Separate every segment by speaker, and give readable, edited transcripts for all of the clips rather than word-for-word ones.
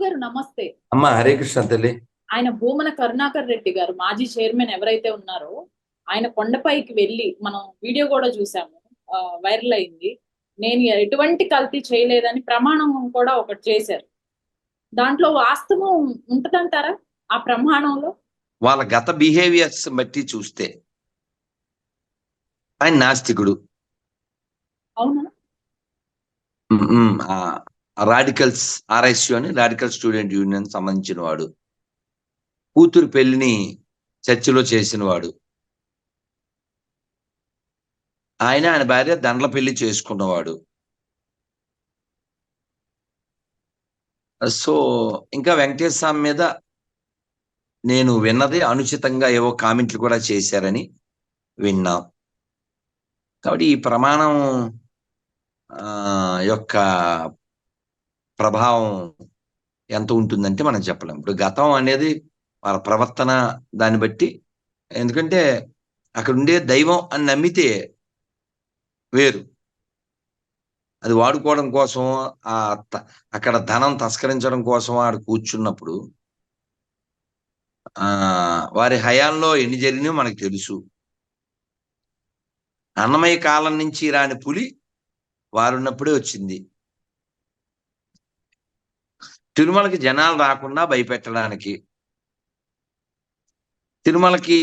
Speaker 1: గురుగారు నమస్తే.
Speaker 2: అమ్మ హరే కృష్ణ తల్లి.
Speaker 1: ఆయన భూమన కరుణాకర్ రెడ్డి గారు మాజీ చైర్మన్ ఎవరైతే ఉన్నారో ఆయన కొండపైకి వెళ్ళి మనం వీడియో కూడా చూసాము. వైరల్ అయింది. నేను ఎటువంటి కల్తీ చేయలేదని ప్రమాణం కూడా ఒకటి చేశారు. దాంట్లో వాస్తవం ఉంటదంటారా ఆ ప్రమాణంలో?
Speaker 2: వాళ్ళ గత బిహేవియర్స్ బట్టి చూస్తే ఆయన నాస్తికుడు.
Speaker 1: అవునా?
Speaker 2: రాడికల్స్ ఆర్ఎస్యు అని రాడికల్ స్టూడెంట్ యూనియన్ సంబంధించిన వాడు. కూతురు పెళ్లిని చర్చిలో చేసిన వాడు. ఆయన భార్య దండ్ల పెళ్లి చేసుకున్నవాడు. సో ఇంకా వెంకటేశ్వర స్వామి మీద నేను విన్నది అనుచితంగా ఏవో కామెంట్లు కూడా చేశారని విన్నాం. కాబట్టి ఈ ప్రమాణం యొక్క ప్రభావం ఎంత ఉంటుందంటే మనం చెప్పలేం. ఇప్పుడు గతం అనేది వాళ్ళ ప్రవర్తన దాన్ని బట్టి, ఎందుకంటే అక్కడ ఉండే దైవం అని నమ్మితే వేరు, అది వాడుకోవడం కోసం అక్కడ ధనం తస్కరించడం కోసం ఆడు కూర్చున్నప్పుడు వారి హయాంలో ఎన్ని జరిగినాయో మనకు తెలుసు. అన్నమయ్య కాలం నుంచి రాని పులి వారున్నప్పుడే వచ్చింది. తిరుమలకి జనాలు రాకుండా భయపెట్టడానికి, తిరుమలకి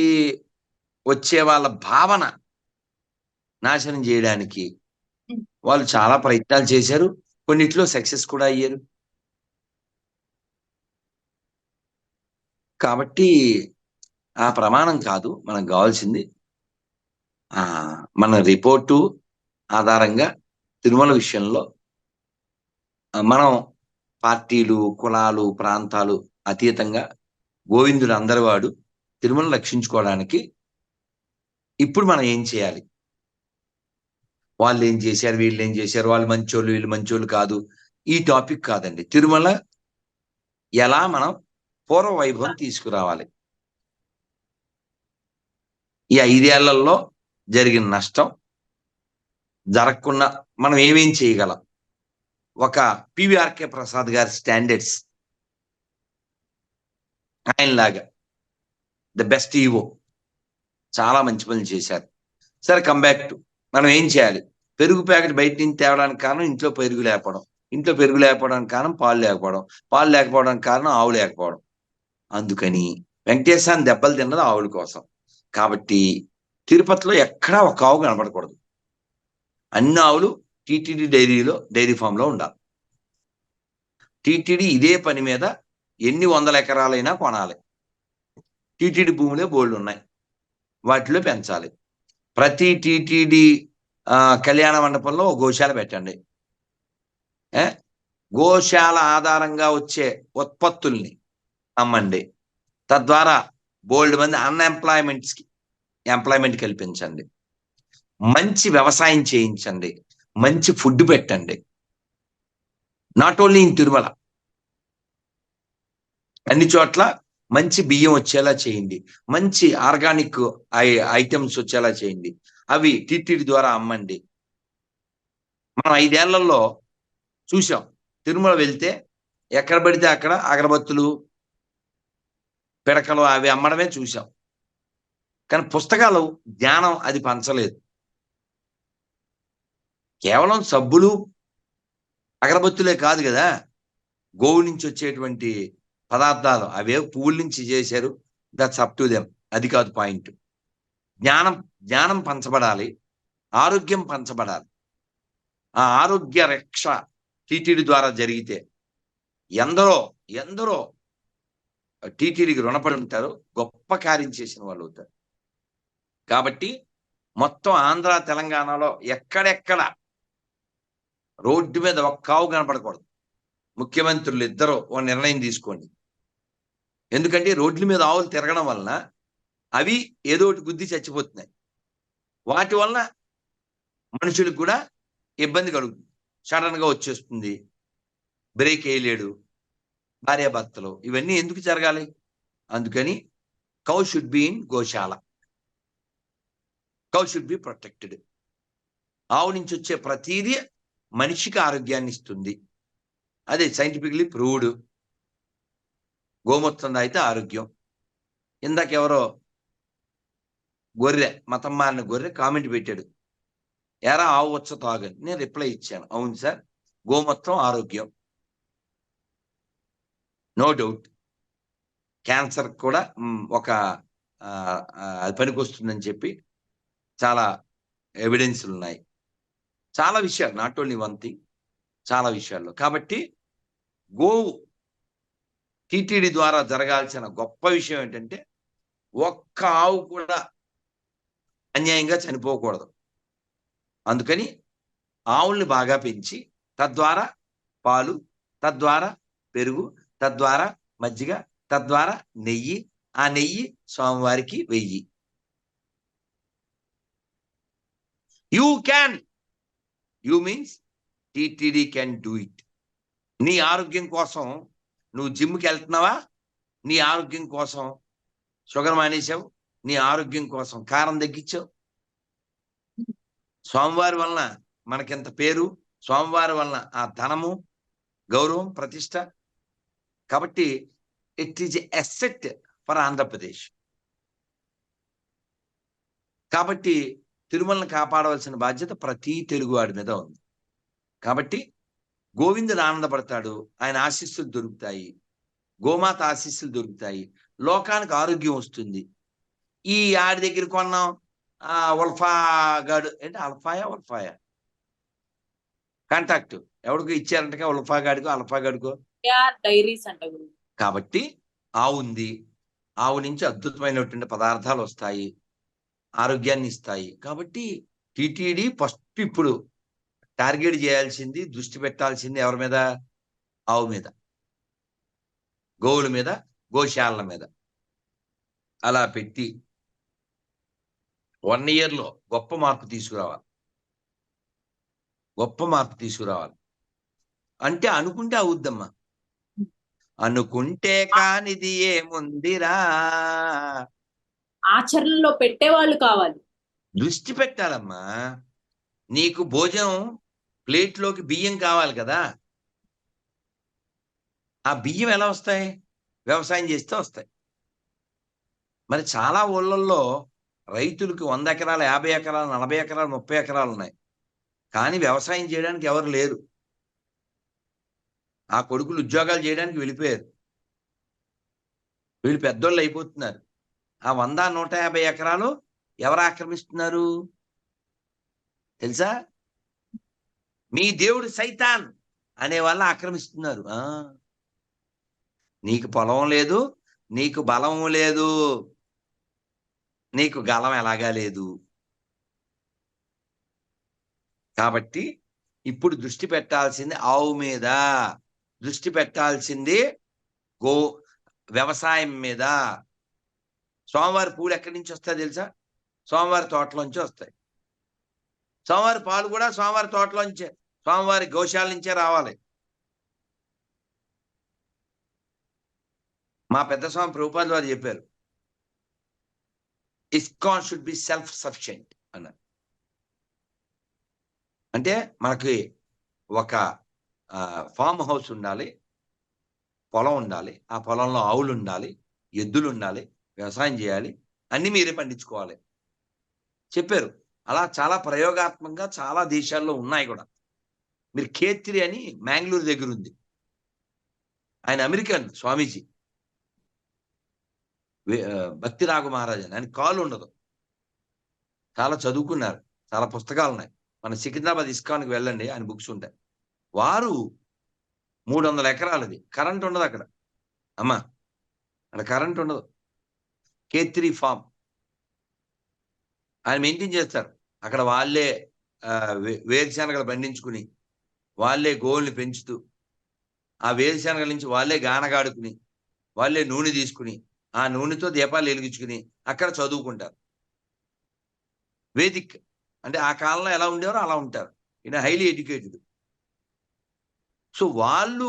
Speaker 2: వచ్చే వాళ్ళ భావన నాశనం చేయడానికి వాళ్ళు చాలా ప్రయత్నాలు చేశారు. కొన్నిట్లో సక్సెస్ కూడా అయ్యారు. కాబట్టి ఆ ప్రమాణం కాదు మనకు కావాల్సింది. మన రిపోర్టు ఆధారంగా తిరుమల విషయంలో మనం పార్టీలు, కులాలు, ప్రాంతాలు అతీతంగా గోవిందుడు అందరి వాడు. తిరుమల రక్షించుకోవడానికి ఇప్పుడు మనం ఏం చేయాలి? వాళ్ళు ఏం చేశారు, వీళ్ళు ఏం చేశారు, వాళ్ళు మంచోళ్ళు, వీళ్ళు మంచోళ్ళు కాదు, ఈ టాపిక్ కాదండి. తిరుమల ఎలా మనం పూర్వ వైభవం తీసుకురావాలి, ఈ 5 ఏళ్లలో జరిగిన నష్టం జరగకుండా మనం ఏమేం చేయగలం, ఒక పివిఆర్కే ప్రసాద్ గారి స్టాండర్డ్స్, ఆయనలాగా ద బెస్ట్ ఈవో చాలా మంచి పనులు చేశారు. సరే, కంబ్యాక్ టు మనం ఏం చేయాలి? పెరుగు ప్యాకెట్ బయట నుంచి తేవడానికి కారణం ఇంట్లో పెరుగు లేకపోవడం, ఇంట్లో పెరుగు లేకపోవడానికి కారణం పాలు లేకపోవడం, పాలు లేకపోవడానికి కారణం ఆవు లేకపోవడం. అందుకని వెంకటేశ్వరాన్ని దెబ్బలు తిన్నది ఆవుల కోసం. కాబట్టి తిరుపతిలో ఎక్కడా ఒక ఆవు కనపడకూడదు. అన్ని ఆవులు టీటీడీ డైరీ ఫామ్ లో ఉండాలి. టీటీడీ ఇదే పని మీద ఎన్ని 100 ఎకరాలైనా కొనాలి. టీటీడీ భూములే బోల్డ్ ఉన్నాయి, వాటిలో పెంచాలి. ప్రతి టీటీడీ కళ్యాణ మండపంలో గోశాల పెట్టండి. గోశాల ఆధారంగా వచ్చే ఉత్పత్తుల్ని అమ్మండి. తద్వారా బోల్డ్ మంది ఎంప్లాయ్మెంట్ కల్పించండి. మంచి వ్యవసాయం చేయించండి. మంచి ఫుడ్ పెట్టండి. నాట్ ఓన్లీ ఇన్ తిరుమల, అన్ని చోట్ల మంచి బియ్యం వచ్చేలా చేయండి. మంచి ఆర్గానిక్ ఐటమ్స్ వచ్చేలా చేయండి. అవి టీటీడీ ద్వారా అమ్మండి. మనం 5 ఏళ్లలో చూసాం, తిరుమల వెళ్తే ఎక్కడ పడితే అక్కడ అగరబత్తులు, పిడకలు అవి అమ్మడమే చూసాం. కానీ పుస్తకాలు, జ్ఞానం అది పంచలేదు. కేవలం సబ్బులు, అగరబత్తులే కాదు కదా, గోవు నుంచి వచ్చేటువంటి పదార్థాలు అవే పువ్వుల నుంచి చేశారు. That's up to them. అది కాదు పాయింట్. జ్ఞానం పంచబడాలి, ఆరోగ్యం పంచబడాలి. ఆ ఆరోగ్య రక్ష టీటీడీ ద్వారా జరిగితే ఎందరో టీటీడీకి రుణపడి ఉంటారు, గొప్ప కార్యం చేసిన వాళ్ళు అవుతారు. కాబట్టి మొత్తం ఆంధ్ర తెలంగాణలో ఎక్కడెక్కడ రోడ్డు మీద ఒక్క ఆవు కనపడకూడదు. ముఖ్యమంత్రులు ఇద్దరు ఓ నిర్ణయం తీసుకోండి. ఎందుకంటే రోడ్ల మీద ఆవులు తిరగడం వలన అవి ఏదో ఒకటి గుద్ది చచ్చిపోతున్నాయి. వాటి వలన మనుషులకు కూడా ఇబ్బంది కలుగుతుంది. సడన్ గా వచ్చేస్తుంది, బ్రేక్ వేయలేడు, భార్యాభర్తలు, ఇవన్నీ ఎందుకు జరగాలి? అందుకని cow should be in Goshala, cow should be protected. ఆవు నుంచి వచ్చే ప్రతిదీ మనిషికి ఆరోగ్యాన్ని ఇస్తుంది. అదే సైంటిఫికలీ ప్రూవ్డ్. గోమూత్రం తాగితే ఆరోగ్యం. ఇందాక ఎవరో గొర్రె, మతం మారిన గొర్రె కామెంట్ పెట్టాడు, ఎరా ఆవు వచ్చ తాగని. నేను రిప్లై ఇచ్చాను, అవును సార్, గోమూత్రం ఆరోగ్యం, నో డౌట్. క్యాన్సర్ కూడా ఒక అది పనికొస్తుందని చెప్పి చాలా ఎవిడెన్స్లు ఉన్నాయి, చాలా విషయాలు, నాట్ ఓన్లీ వన్ థింగ్, చాలా విషయాల్లో. కాబట్టి గోవు టీటీడీ ద్వారా జరగాల్సిన గొప్ప విషయం ఏంటంటే ఒక్క ఆవు కూడా అన్యాయంగా చనిపోకూడదు. అందుకని ఆవుల్ని బాగా పెంచి తద్వారా పాలు, తద్వారా పెరుగు, తద్వారా మజ్జిగ, తద్వారా నెయ్యి, ఆ నెయ్యి స్వామివారికి వెయ్యి. You means TTD can do it. నీ ఆరోగ్యం కోసం నువ్వు జిమ్కి వెళ్తున్నావా, నీ ఆరోగ్యం కోసం షుగర్ మానేశావు, నీ ఆరోగ్యం కోసం కారం తగ్గించావు. స్వామివారి వలన మనకింత పేరు, స్వామివారి వలన ఆ ధనము, గౌరవం, ప్రతిష్ట. కాబట్టి it is asset for Andhra Pradesh. కాబట్టి తిరుమలను కాపాడవలసిన బాధ్యత ప్రతి తెలుగువాడి మీద ఉంది. కాబట్టి గోవిందుడు ఆనందపడతాడు, ఆయన ఆశీస్సులు దొరుకుతాయి, గోమాత ఆశీస్సులు దొరుకుతాయి, లోకానికి ఆరోగ్యం వస్తుంది. ఈ ఆడి దగ్గర కొన్నాం ఉల్ఫా గాడు, ఏంటి ఉల్ఫాయా కాంటాక్ట్ ఎవడికో ఇచ్చారంటగా, ఉల్ఫా గాడికో అల్ఫా గాడికో
Speaker 1: డైరీస్ అంట.
Speaker 2: కాబట్టి ఆవు ఉంది, ఆవు నుంచి అద్భుతమైనటువంటి పదార్థాలు వస్తాయి, ఆరోగ్యాన్ని ఇస్తాయి. కాబట్టి టీటీడీ ఫస్ట్ ఇప్పుడు టార్గెట్ చేయాల్సింది, దృష్టి పెట్టాల్సింది ఎవరి మీద? ఆవు మీద, గోవుల మీద, గోశాలల మీద. అలా పెట్టి 1 yearలో గొప్ప మార్పు తీసుకురావాలి, గొప్ప మార్పు తీసుకురావాలి. అంటే అనుకుంటే అవుద్దమ్మా, అనుకుంటే కానిది ఏముందిరా,
Speaker 1: ఆచరణలో పెట్టేవాళ్ళు కావాలి,
Speaker 2: దృష్టి పెట్టాలమ్మా. నీకు భోజనం ప్లేట్లోకి బియ్యం కావాలి కదా, ఆ బియ్యం ఎలా వస్తాయి? వ్యవసాయం చేస్తే వస్తాయి. మరి చాలా ఊళ్ళల్లో రైతులకు 100 ఎకరాలు, 50 ఎకరాలు, 40 ఎకరాలు, 30 ఎకరాలు ఉన్నాయి, కానీ వ్యవసాయం చేయడానికి ఎవరు లేరు. ఆ కొడుకులు ఉద్యోగాలు చేయడానికి వెళ్ళిపోయారు, వీళ్ళు పెద్దోళ్ళు అయిపోతున్నారు. ఆ 100, 150 ఎకరాలు ఎవరు ఆక్రమిస్తున్నారు తెలుసా? మీ దేవుడు సైతాన్ అనే వాళ్ళు ఆక్రమిస్తున్నారు. నీకు పొలం లేదు, నీకు బలం లేదు, నీకు గలం ఎలాగా లేదు. కాబట్టి ఇప్పుడు దృష్టి పెట్టాల్సింది ఆవు మీద, దృష్టి పెట్టాల్సింది వ్యవసాయం మీద. స్వామివారి పూలు ఎక్కడి నుంచి వస్తాయి తెలుసా? స్వామివారి తోటలోంచి వస్తాయి. స్వామివారి పాలు కూడా స్వామివారి తోటలోంచే, స్వామివారి గోశాల నుంచే రావాలి. మా పెద్ద స్వామి ప్రభుపాదులు వారు చెప్పారు, ISKCON should be self sufficient అన్నారు. అంటే మనకి ఒక ఫామ్ హౌస్ ఉండాలి, పొలం ఉండాలి, ఆ పొలంలో ఆవులు ఉండాలి, ఎద్దులు ఉండాలి, వ్యవసాయం చేయాలి, అన్ని మీరే పండించుకోవాలి చెప్పారు. అలా చాలా ప్రయోగాత్మకంగా చాలా దేశాల్లో ఉన్నాయి కూడా. మీరు ఖేత్రి అని మ్యాంగ్లూరు దగ్గర ఉంది, ఆయన అమెరికన్ స్వామీజీ, భక్తి రాఘు మహారాజ్ అని. ఆయన కాలు ఉండదు, చాలా చదువుకున్నారు, చాలా పుస్తకాలు ఉన్నాయి. మన సికింద్రాబాద్ ఇస్కాన్కి వెళ్ళండి, ఆయన బుక్స్ ఉంటాయి. వారు 300 ఎకరాలది, కరెంట్ ఉండదు అక్కడ అమ్మా, అక్కడ కరెంట్ ఉండదు. ఖేత్రి ఫామ్ ఆయన మెయింటైన్ చేస్తారు. అక్కడ వాళ్ళే వేరుశనగలు పండించుకుని, వాళ్ళే గోవుల్ని పెంచుతూ, ఆ వేరుశనగల నుంచి వాళ్ళే గానగాడుకుని, వాళ్ళే నూనె తీసుకుని, ఆ నూనెతో దీపాలు వెలిగించుకుని అక్కడ చదువుకుంటారు. వేదిక్ అంటే ఆ కాలంలో ఎలా ఉండేవారో అలా ఉంటారు. ఈయన హైలీ ఎడ్యుకేటెడ్. సో వాళ్ళు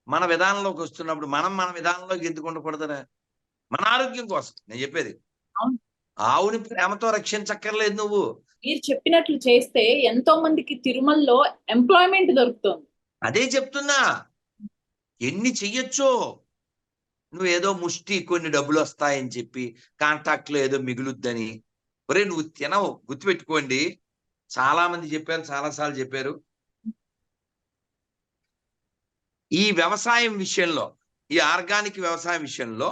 Speaker 2: మన విధానంలోకి వస్తున్నప్పుడు మనం మన విధానంలోకి ఎందుకు ఉండకూడదరా? మన ఆరోగ్యం కోసం నేను చెప్పేది. ఆవుని ప్రేమతో రక్షించక్కర్లేదు నువ్వు.
Speaker 1: మీరు చెప్పినట్లు చేస్తే ఎంతో మందికి తిరుమలలో ఎంప్లాయ్మెంట్ దొరుకుతుంది.
Speaker 2: అదే చెప్తున్నా, ఎన్ని చెయ్యొచ్చో. నువ్వు ఏదో ముష్టి కొన్ని డబ్బులు వస్తాయని చెప్పి కాంట్రాక్ట్ లో ఏదో మిగులుద్దని. ఒరే నువ్వు తినవు, గుర్తుపెట్టుకోండి. చాలా మంది చెప్పారు, చాలా సార్లు చెప్పారు. ఈ వ్యవసాయం విషయంలో, ఈ ఆర్గానిక్ వ్యవసాయం విషయంలో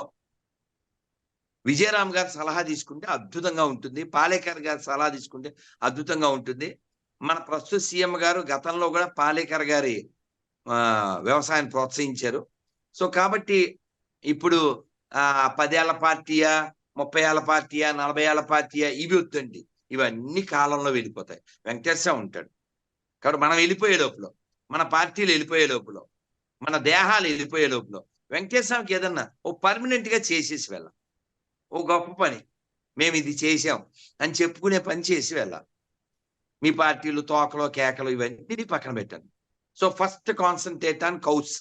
Speaker 2: విజయరామ్ గారి సలహా తీసుకుంటే అద్భుతంగా ఉంటుంది. పాలేకర్ గారి సలహా తీసుకుంటే అద్భుతంగా ఉంటుంది. మన ప్రస్తుత సీఎం గారు గతంలో కూడా పాలేకర్ గారి వ్యవసాయాన్ని ప్రోత్సహించారు. సో కాబట్టి ఇప్పుడు 10 ఏళ్ల పార్టీయా, 30 ఏళ్ల పార్టీయా, 40 ఏళ్ల పార్టీయా ఇవి వద్దండి. ఇవన్నీ కాలంలో వెళ్ళిపోతాయి. వెంకటేశ్వర ఉంటాడు. కాబట్టి మనం వెళ్ళిపోయే లోపల, మన పార్టీలు వెళ్ళిపోయే లోపల, మన దేహాలు వెళ్ళిపోయే లోపల వెంకటేశ్వరకి ఏదన్నా ఓ పర్మనెంట్ గా చేసేసి వెళ్ళాం. ఓ గొప్ప పని మేము ఇది చేసాం అని చెప్పుకునే పని చేసి వెళ్ళాలి. మీ పార్టీలు తోకలో కేకలు ఇవన్నీ పక్కన పెట్టండి. So first concentrate on cows.